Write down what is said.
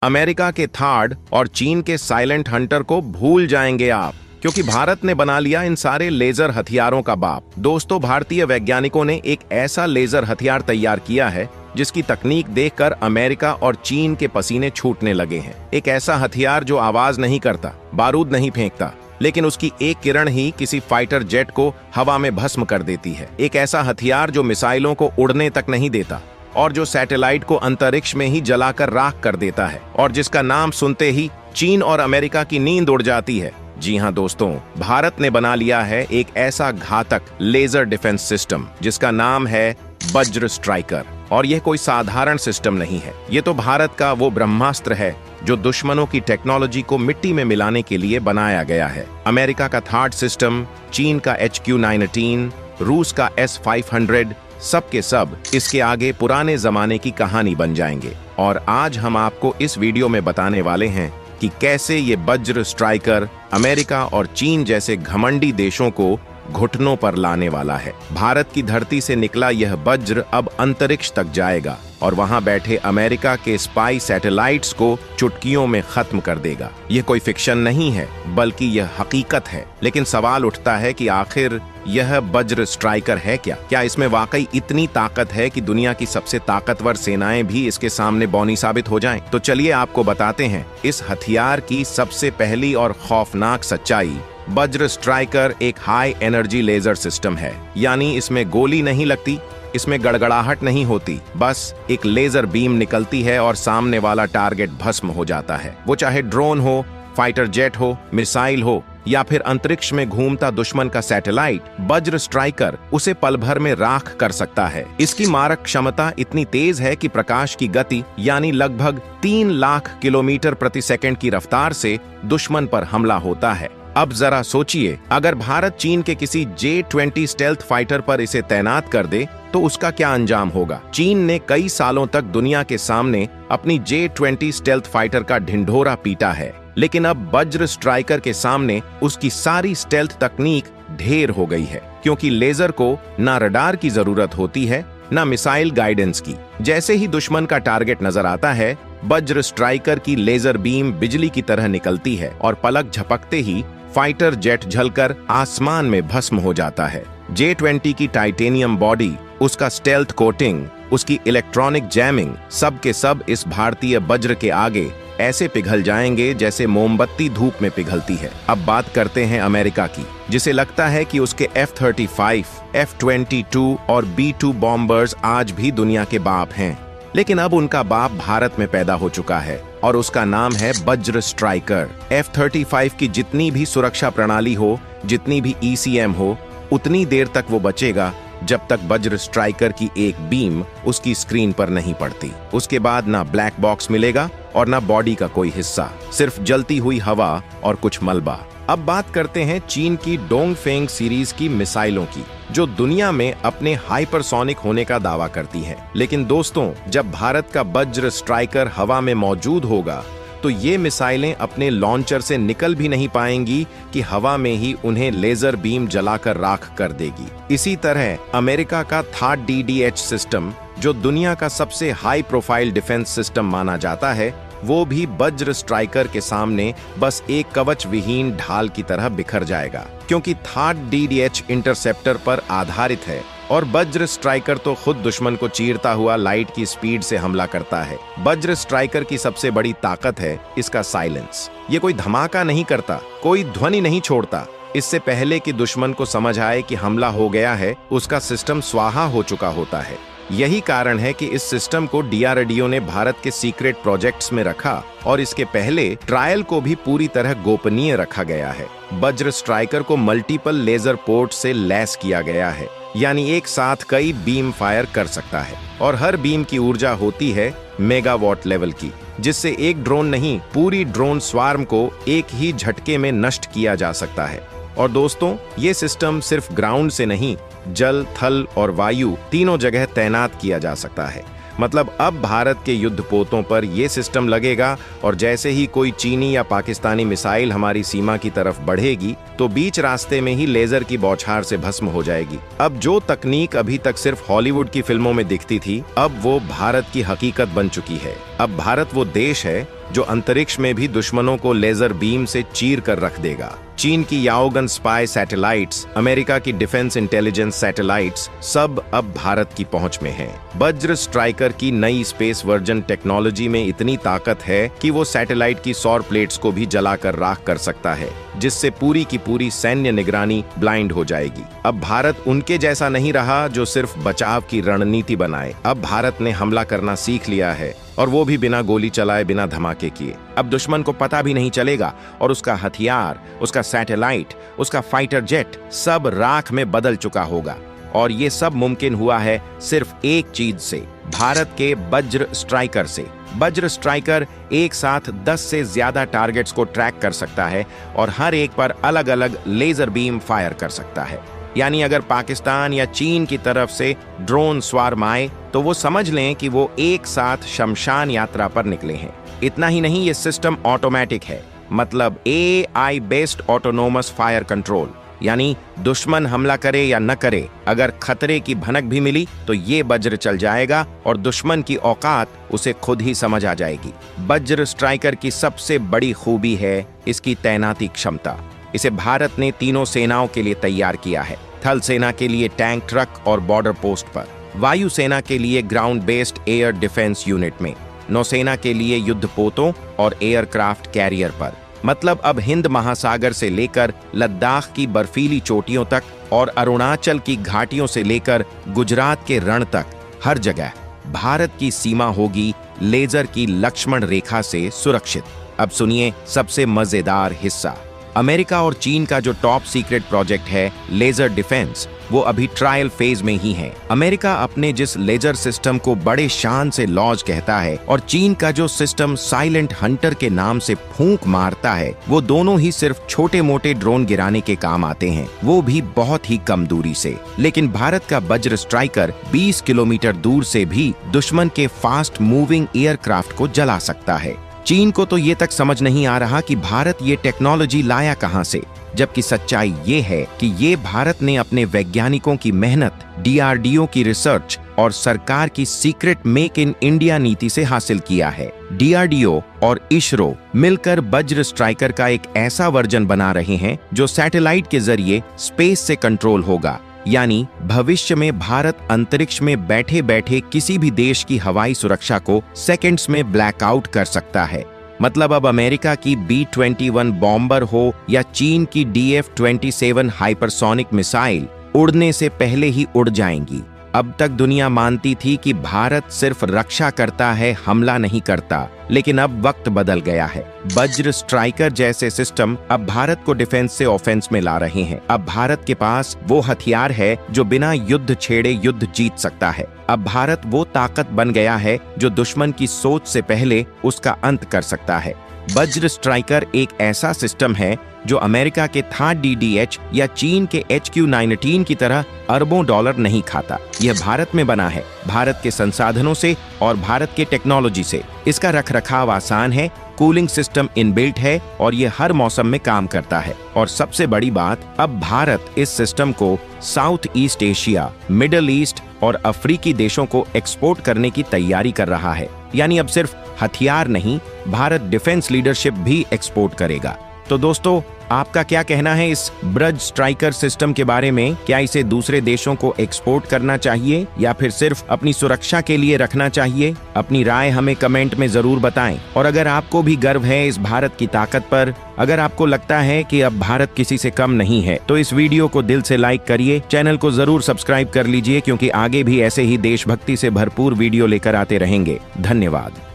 America के third और चीन के साइलेंट हंटर को भूल जाएंगे आप, क्योंकि भारत ने बना लिया इन सारे लेजर हथियारों का बाप। दोस्तों, भारतीय वैज्ञानिकों ने एक ऐसा लेजर हथियार तैयार किया है जिसकी तकनीक देखकर अमेरिका और चीन के पसीने छूटने लगे हैं। एक ऐसा हथियार जो आवाज नहीं करता, बारूद नहीं फेंकता, लेकिन उसकी एक किरण ही किसी फाइटर जेट को हवा में भस्म कर देती है। एक ऐसा हथियार जो मिसाइलों को उड़ने तक नहीं देता और जो सैटेलाइट को अंतरिक्ष में ही जलाकर राख कर देता है, और जिसका नाम सुनते ही चीन और अमेरिका की नींद उड़ जाती है। जी हाँ दोस्तों, भारत ने बना लिया है एक ऐसा घातक लेजर डिफेंस सिस्टम जिसका नाम है वज्र स्ट्राइकर। और यह कोई साधारण सिस्टम नहीं है, ये तो भारत का वो ब्रह्मास्त्र है जो दुश्मनों की टेक्नोलॉजी को मिट्टी में मिलाने के लिए बनाया गया है। अमेरिका का थार्ड सिस्टम, चीन का HQ-19, रूस का S-500, सब के सब इसके आगे पुराने जमाने की कहानी बन जाएंगे। और आज हम आपको इस वीडियो में बताने वाले हैं कि कैसे ये वज्र स्ट्राइकर अमेरिका और चीन जैसे घमंडी देशों को घुटनों पर लाने वाला है। भारत की धरती से निकला यह वज्र अब अंतरिक्ष तक जाएगा और वहां बैठे अमेरिका के स्पाई सैटेलाइट्स को चुटकियों में खत्म कर देगा। यह कोई फिक्शन नहीं है, बल्कि यह हकीकत है। लेकिन सवाल उठता है कि आखिर यह वज्र स्ट्राइकर है क्या? क्या इसमें वाकई इतनी ताकत है कि दुनिया की सबसे ताकतवर सेनाएं भी इसके सामने बौनी साबित हो जाएं? तो चलिए आपको बताते हैं इस हथियार की सबसे पहली और खौफनाक सच्चाई। वज्र स्ट्राइकर एक हाई एनर्जी लेजर सिस्टम है, यानी इसमें गोली नहीं लगती, इसमें गड़गड़ाहट नहीं होती, बस एक लेजर बीम निकलती है और सामने वाला टारगेट भस्म हो जाता है। वो चाहे ड्रोन हो, फाइटर जेट हो, मिसाइल हो या फिर अंतरिक्ष में घूमता दुश्मन का सैटेलाइट, वज्र स्ट्राइकर उसे पल भर में राख कर सकता है। इसकी मारक क्षमता इतनी तेज है कि प्रकाश की गति यानी लगभग 3 लाख किलोमीटर प्रति सेकंड की रफ्तार से दुश्मन पर हमला होता है। अब जरा सोचिए, अगर भारत चीन के किसी J-20 स्टेल्थ फाइटर पर इसे तैनात कर दे तो उसका क्या अंजाम होगा? चीन ने कई सालों तक दुनिया के सामने अपनी J-20 स्टेल्थ फाइटर का ढिंढोरा पीटा है, लेकिन अब वज्र स्ट्राइकर के सामने उसकी सारी स्टेल्थ तकनीक ढेर हो गई है, क्योंकि लेजर को ना रडार की जरूरत होती है ना मिसाइल गाइडेंस की। जैसे ही दुश्मन का टारगेट नजर आता है, वज्र स्ट्राइकर की लेजर बीम बिजली की तरह निकलती है और पलक झपकते ही फाइटर जेट झलकर आसमान में भस्म हो जाता है। J-20 की टाइटेनियम बॉडी, उसका स्टेल्थ कोटिंग, उसकी इलेक्ट्रॉनिक जैमिंग, सब के सब इस भारतीय वज्र के आगे ऐसे पिघल जाएंगे जैसे मोमबत्ती धूप में पिघलती है। अब बात करते हैं अमेरिका की, जिसे लगता है कि उसके F-35, F-22 और B-2 बॉम्बर्स आज भी दुनिया के बाप हैं। लेकिन अब उनका बाप भारत में पैदा हो चुका है और उसका नाम है वज्र स्ट्राइकर। F-35 की जितनी भी सुरक्षा प्रणाली हो, जितनी भी ECM हो, उतनी देर तक वो बचेगा जब तक वज्र स्ट्राइकर की एक बीम उसकी स्क्रीन पर नहीं पड़ती। उसके बाद ना ब्लैक बॉक्स मिलेगा और ना बॉडी का कोई हिस्सा, सिर्फ जलती हुई हवा और कुछ मलबा। अब बात करते हैं चीन की डोंगफेंग सीरीज की मिसाइलों की, जो दुनिया में अपने हाइपरसोनिक होने का दावा करती हैं। लेकिन दोस्तों, जब भारत का वज्र स्ट्राइकर हवा में मौजूद होगा तो ये मिसाइलें अपने लॉन्चर से निकल भी नहीं पाएंगी कि हवा में ही उन्हें लेजर बीम जलाकर राख कर देगी। इसी तरह अमेरिका का थार्ड DDH सिस्टम, जो दुनिया का सबसे हाई प्रोफाइल डिफेंस सिस्टम माना जाता है, वो भी वज्र स्ट्राइकर के सामने बस एक कवच विहीन ढाल की तरह बिखर जाएगा, क्योंकि थार्ड DDH इंटरसेप्टर पर आधारित है और वज्र स्ट्राइकर तो खुद दुश्मन को चीरता हुआ लाइट की स्पीड से हमला करता है। वज्र स्ट्राइकर की सबसे बड़ी ताकत है इसका साइलेंस। ये कोई धमाका नहीं करता, कोई ध्वनि नहीं छोड़ता। इससे पहले कि दुश्मन को समझ आए कि हमला हो गया है, उसका सिस्टम स्वाहा हो चुका होता है। यही कारण है कि इस सिस्टम को DRDO ने भारत के सीक्रेट प्रोजेक्ट्स में रखा और इसके पहले ट्रायल को भी पूरी तरह गोपनीय रखा गया है। वज्र स्ट्राइकर को मल्टीपल लेजर पोर्ट से लैस किया गया है, यानी एक साथ कई बीम फायर कर सकता है और हर बीम की ऊर्जा होती है मेगावाट लेवल की, जिससे एक ड्रोन नहीं, पूरी ड्रोन स्वार्म को एक ही झटके में नष्ट किया जा सकता है। और दोस्तों, ये सिस्टम सिर्फ ग्राउंड से नहीं, जल, थल और वायु तीनों जगह तैनात किया जा सकता है। मतलब अब भारत के युद्धपोतों पर यह सिस्टम लगेगा और जैसे ही कोई चीनी या पाकिस्तानी मिसाइल हमारी सीमा की तरफ बढ़ेगी तो बीच रास्ते में ही लेजर की बौछार से भस्म हो जाएगी। अब जो तकनीक अभी तक सिर्फ हॉलीवुड की फिल्मों में दिखती थी, अब वो भारत की हकीकत बन चुकी है। अब भारत वो देश है जो अंतरिक्ष में भी दुश्मनों को लेजर बीम से चीर कर रख देगा। चीन की याओगन स्पाई सैटेलाइट्स, अमेरिका की डिफेंस इंटेलिजेंस सैटेलाइट्स सब अब भारत की पहुंच में हैं। वज्र स्ट्राइकर की नई स्पेस वर्जन टेक्नोलॉजी में इतनी ताकत है कि वो सैटेलाइट की सौर प्लेट्स को भी जलाकर राख कर सकता है, जिससे पूरी की पूरी सैन्य निगरानी ब्लाइंड हो जाएगी। अब भारत उनके जैसा नहीं रहा जो सिर्फ बचाव की रणनीति बनाए। अब भारत ने हमला करना सीख लिया है, और वो भी बिना गोली चलाए, बिना धमाके किए। अब दुश्मन को पता भी नहीं चलेगा और उसका हथियार, उसका सैटेलाइट, उसका फाइटर जेट सब राख में बदल चुका होगा। और ये सब मुमकिन हुआ है सिर्फ एक चीज से, भारत के वज्र स्ट्राइकर से। वज्र स्ट्राइकर एक साथ 10 से ज्यादा टारगेट्स को ट्रैक कर सकता है और हर एक पर अलग अलग लेजर बीम फायर कर सकता है। यानी अगर पाकिस्तान या चीन की तरफ से ड्रोन स्वार्म आए तो वो समझ लें कि वो एक साथ शमशान यात्रा पर निकले हैं। इतना ही नहीं, ये सिस्टम ऑटोमेटिक है, मतलब AI based autonomous fire control. यानी दुश्मन हमला करे या न करे, अगर खतरे की भनक भी मिली तो ये वज्र चल जाएगा और दुश्मन की औकात उसे खुद ही समझ आ जाएगी। वज्र स्ट्राइकर की सबसे बड़ी खूबी है इसकी तैनाती क्षमता। इसे भारत ने तीनों सेनाओं के लिए तैयार किया है। थल सेना के लिए टैंक ट्रक और बॉर्डर पोस्ट पर, वायु सेना के लिए ground based air defence unit में, नौसेना के लिए युद्धपोतों और एयरक्राफ्ट कैरियर पर। मतलब अब हिंद महासागर से लेकर लद्दाख की बर्फीली चोटियों तक और अरुणाचल की घाटियों से लेकर गुजरात के रण तक, हर जगह भारत की सीमा होगी लेजर की लक्ष्मण रेखा से सुरक्षित। अब सुनिए सबसे मजेदार हिस्सा। अमेरिका और चीन का जो टॉप सीक्रेट प्रोजेक्ट है लेजर डिफेंस, वो अभी ट्रायल फेज में ही है। अमेरिका अपने जिस लेजर सिस्टम को बड़े शान से लॉन्च कहता है और चीन का जो सिस्टम साइलेंट हंटर के नाम से फूंक मारता है, वो दोनों ही सिर्फ छोटे मोटे ड्रोन गिराने के काम आते हैं, वो भी बहुत ही कम दूरी से। लेकिन भारत का वज्र स्ट्राइकर 20 किलोमीटर दूर से भी दुश्मन के फास्ट मूविंग एयरक्राफ्ट को जला सकता है। चीन को तो ये तक समझ नहीं आ रहा कि भारत ये टेक्नोलॉजी लाया कहां से, जबकि सच्चाई ये है कि ये भारत ने अपने वैज्ञानिकों की मेहनत, DRDO की रिसर्च और सरकार की सीक्रेट मेक इन इंडिया नीति से हासिल किया है। DRDO और ISRO मिलकर वज्र स्ट्राइकर का एक ऐसा वर्जन बना रहे हैं जो सैटेलाइट के जरिए स्पेस से कंट्रोल होगा। यानी भविष्य में भारत अंतरिक्ष में बैठे बैठे किसी भी देश की हवाई सुरक्षा को सेकंड्स में ब्लैकआउट कर सकता है। मतलब अब अमेरिका की B-21 बॉम्बर हो या चीन की DF-27 हाइपरसोनिक मिसाइल, उड़ने से पहले ही उड़ जाएंगी। अब तक दुनिया मानती थी कि भारत सिर्फ रक्षा करता है, हमला नहीं करता, लेकिन अब वक्त बदल गया है। वज्र स्ट्राइकर जैसे सिस्टम अब भारत को डिफेंस से ऑफेंस में ला रहे हैं। अब भारत के पास वो हथियार है जो बिना युद्ध छेड़े युद्ध जीत सकता है। अब भारत वो ताकत बन गया है जो दुश्मन की सोच से पहले उसका अंत कर सकता है। वज्र स्ट्राइकर एक ऐसा सिस्टम है जो अमेरिका के THAAD DDH या चीन के HQ-19 की तरह अरबों डॉलर नहीं खाता। यह भारत में बना है, भारत के संसाधनों से और भारत के टेक्नोलॉजी से। इसका रखरखाव आसान है, कूलिंग सिस्टम इनबिल्ट है और यह हर मौसम में काम करता है। और सबसे बड़ी बात, अब भारत इस सिस्टम को south east Asia, middle east और अफ्रीकी देशों को एक्सपोर्ट करने की तैयारी कर रहा है। यानी अब सिर्फ हथियार नहीं, भारत डिफेंस लीडरशिप भी एक्सपोर्ट करेगा। तो दोस्तों, आपका क्या कहना है इस वज्र स्ट्राइकर सिस्टम के बारे में? क्या इसे दूसरे देशों को एक्सपोर्ट करना चाहिए या फिर सिर्फ अपनी सुरक्षा के लिए रखना चाहिए? अपनी राय हमें कमेंट में जरूर बताएं। और अगर आपको भी गर्व है इस भारत की ताकत पर, अगर आपको लगता है कि अब भारत किसी से कम नहीं है, तो इस वीडियो को दिल से लाइक करिए, चैनल को जरूर सब्सक्राइब कर लीजिए, क्योंकि आगे भी ऐसे ही देशभक्ति से भरपूर वीडियो लेकर आते रहेंगे। धन्यवाद।